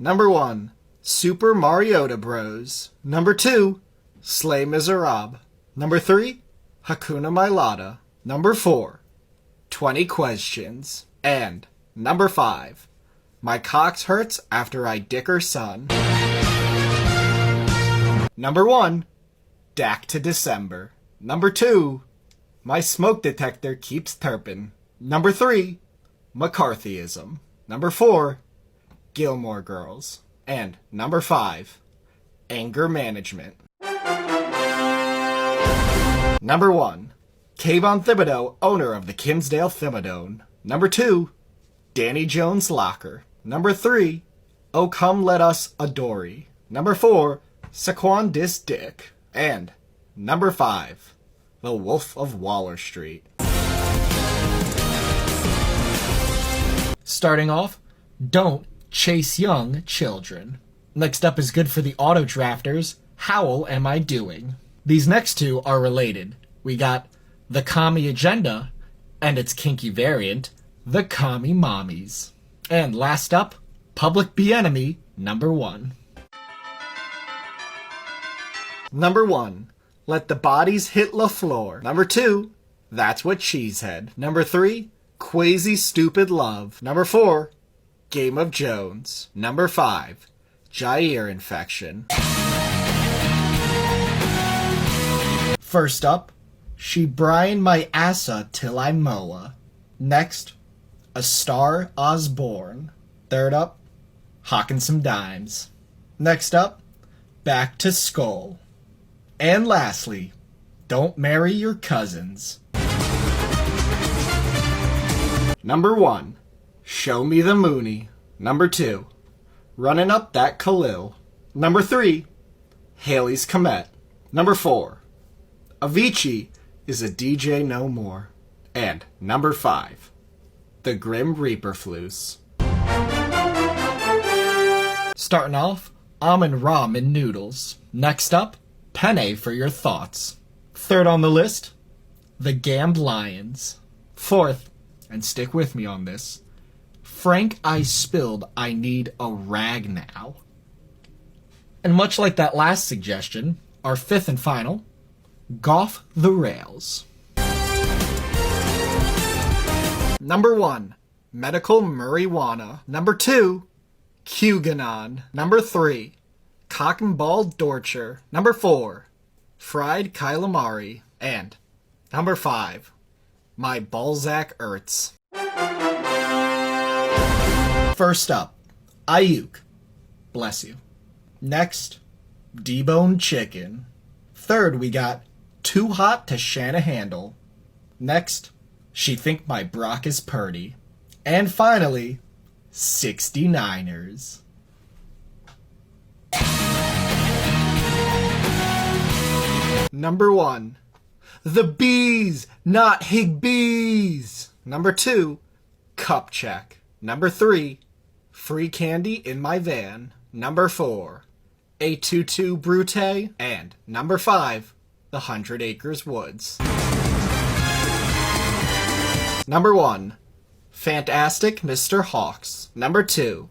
Number 1, Super Mariota Bros. Number 2, Slay Miserable. Number 3, Hakuna Matata. Number 4, 20 Questions. And number 5, My Cox Hurts After I Dick Her Son. Number 1, Dak to December. Number 2, My Smoke Detector Keeps Terpin. Number 3, McCarthyism. Number 4, Gilmore Girls. And number 5, Anger Management. Number 1, Kayvon Thibodeau, owner of the Kinsdale Thibodeau. Number 2, Danny Jones Locker. Number 3, Oh Come Let Us Adore. Number 4, Saquon Dis Dick. And number 5, The Wolf of Waller Street. Starting off, don't chase young children. Next up is good for the auto drafters, Howl Am I Doing? These next two are related. We got the Commie Agenda and its kinky variant, the Commie Mommies. And last up, Public Enemy number 1. Number 1, Let the Bodies Hit La Floor. Number 2, That's What Cheesehead. Number 3, Quasi Stupid Love. Number 4, Game of Jones. Number 5, Jair Infection. First up, She Brian My Assa Till I Moa. Next, A Star Osborne. Third up, Hawkin' Some Dimes. Next up, Back to Skull. And lastly, Don't Marry Your Cousins. Number 1, Show Me the Mooney. Number 2, Running Up That Khalil. Number 3, Haley's Comet. Number 4, Avicii Is a DJ No More. And number 5, The Grim Reaper Flus. Starting off, Almond Ramen Noodles. Next up, Penne for Your Thoughts. Third on the list, The Gammed Lions. Fourth, and stick with me on this, Frank I Spilled I Need a Rag Now. And much like that last suggestion, our fifth and final, Goff the Rails. Number 1, Medical Marijuana. Number 2, QAnon. Number 3, Cock and Ball Dorcher. Number 4, Fried Calamari. And number 5, My Balzac Ertz. First up, Ayuk. Bless you. Next, Debone Chicken. Third, we got Too Hot to Shanna Handle. Next, She Think My Brock is Purdy. And finally, 69ers. Number 1, The Bees, Not Higbees. Number 2, Cup Check. Number 3, Free Candy in My Van. Number 4, A22 Brute. And number 5, The 100 Acres Woods. Number 1, Fantastic Mr. Hawks. Number 2,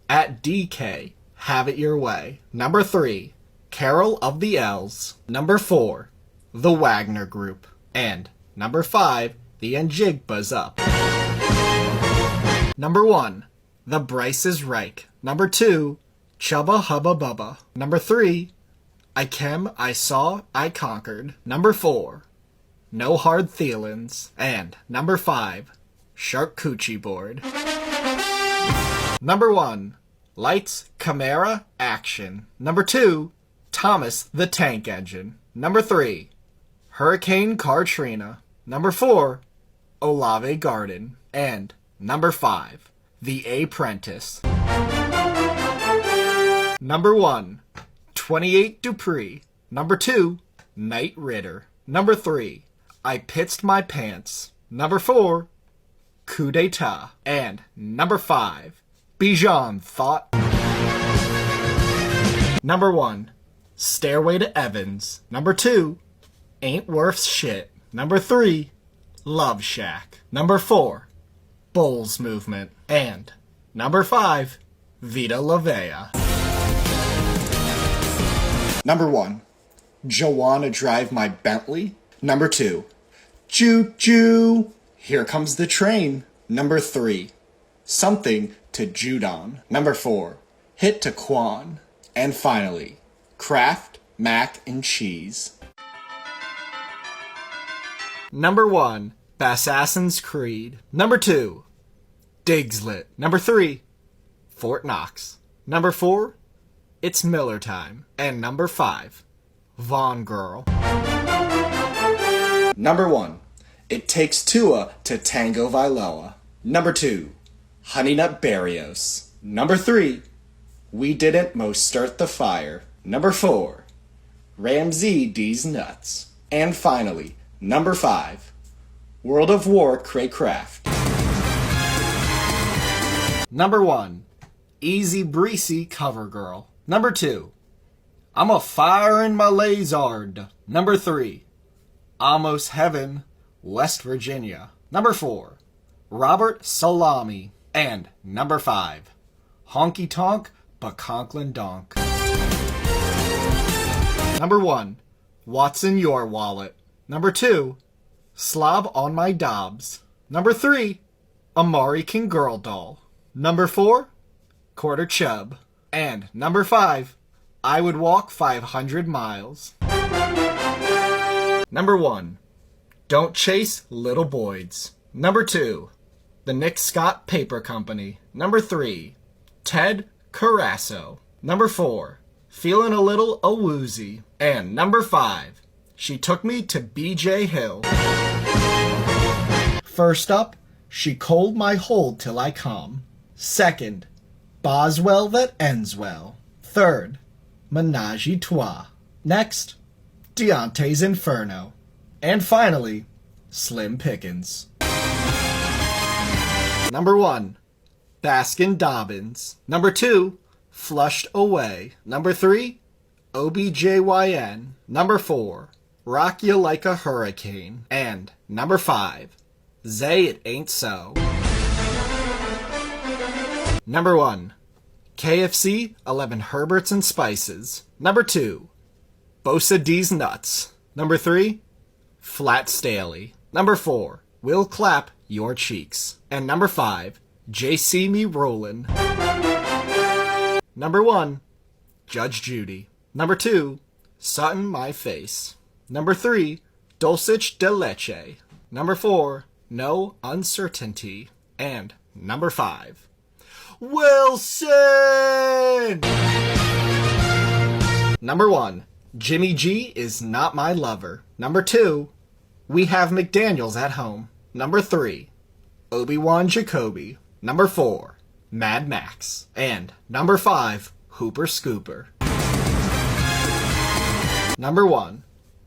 At DK, Have It Your Way. Number 3, Carol of the L's. Number 4, The Wagner Group. And number 5, The Njig Buzz Up. Number 1, The Bryce is Reich. Number 2, Chubba Hubba Bubba. Number 3, I Came, I Saw, I Conquered. Number 4, No Hard Feelings. And number 5, Shark Coochie Board. Number 1, Lights, Camera, Action. Number 2, Thomas the Tank Engine. Number 3, Hurricane Katrina. Number 4, Olave Garden. And number 5, The Apprentice. Number 1, 28 Dupree. Number 2, Knight Ritter. Number 3, I Pitsed My Pants. Number 4, Coup d'etat. And number 5, Bijan Thought. Number 1, Stairway to Evans. Number 2, Ain't Worth Shit. Number 3, Love Shack. Number 4, Bulls Movement. And number 5, Vita La Vea. Number 1, Joanna Drive My Bentley. Number 2, Choo Choo, Here Comes the Train. Number 3, Something to Judon. Number 4, Hit to Quan. And finally, Kraft Mac and Cheese. Number 1, Assassin's Creed. Number 2, Digslit. Number 3, Fort Knox. Number 4, It's Miller Time. And number 5, Vaughn Girl. Number 1, It Takes Two to Tango Vailoa. Number 2, Honey Nut Barrios. Number 3, We Didn't Most Start the Fire. Number 4, Ramsey D's Nuts. And finally, number 5, World of War Craycraft. Number 1, Easy Breezy Cover Girl. Number 2, I'm a fire in my Lazard. Number 3, Almost Heaven, West Virginia. Number 4, Robert Salami. And number 5, Honky Tonk but Conklin Donk. Number 1, What's in Your Wallet? Number 2, Slob on My Dobbs. Number 3, Amari King Girl Doll. Number 4, Quarter Chub. And number 5, I Would Walk 500 Miles. Number 1, Don't Chase Little Boys. Number 2, The Nick Scott Paper Company. Number 3, Ted Carasso. Number 4, Feeling a Little A-Woozy. And number 5, She Took Me to BJ Hill. First up, She Cold My Hold Till I Come. Second, Boswell That Ends Well. Third, Menage a Trois. Next, Deontay's Inferno. And finally, Slim Pickens. Number 1, Baskin Dobbins. Number 2, Flushed Away. Number 3, OBJYN. Number 4, Rock You Like a Hurricane. And number 5, Zay It Ain't So. Number 1, KFC 11 Herberts and Spices. Number 2, Bosa D's Nuts. Number 3, Flat Staley. Number 4, Will Clap Your Cheeks. And number 5, JC Me Rollin'. Number 1, Judge Judy. Number 2, Sutton My Face. Number 3, Dulcich de Leche. Number 4, No Uncertainty. And number 5, Wilson! Number 1, Jimmy G Is Not My Lover. Number 2, We Have McDaniels at Home. Number 3, Obi-Wan Jacoby. Number 4, Mad Max. And number 5, Hooper Scooper. Number 1,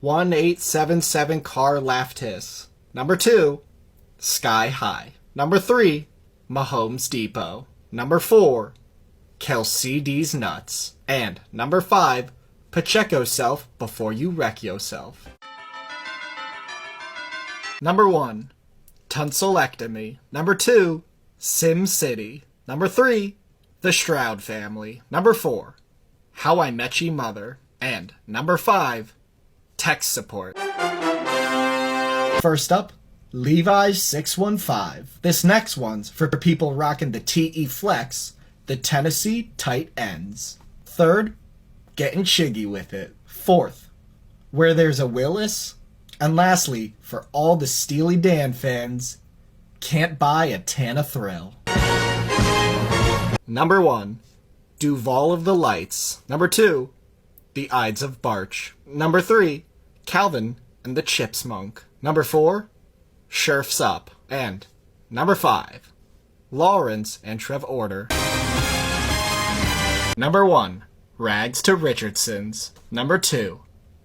1877 Car Laughed Hiss. Number 2, Sky High. Number 3, Mahomes Depot. Number 4, Kelsey D's Nuts. And number 5, Pacheco Self Before You Wreck Yourself. Number 1, Tonsillectomy. Number 2, Sim City. Number 3, The Stroud Family. Number 4, How I Met Your Mother. And number 5, Tech Support. First up, Levi's 615. This next one's for people rocking the TE Flex, the Tennessee Tight Ends. Third, getting chiggy with it. Fourth, Where There's a Willis. And lastly, for all the Steely Dan fans, Can't Buy a Tana Thrill. Number 1, Duval of the Lights. Number 2, The Ides of Barch. Number 3, Calvin and the Chipsmunk. Number 4, Sheriff's Up. And number 5, Lawrence and Trev Order. Number 1, Rags to Richardson's. Number 2,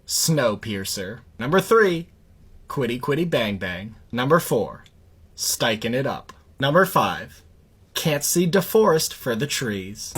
Snowpiercer. Number 3, Quitty Quitty Bang Bang. Number 4, Stykin' It Up. Number 5, Can't See DeForest for the Trees.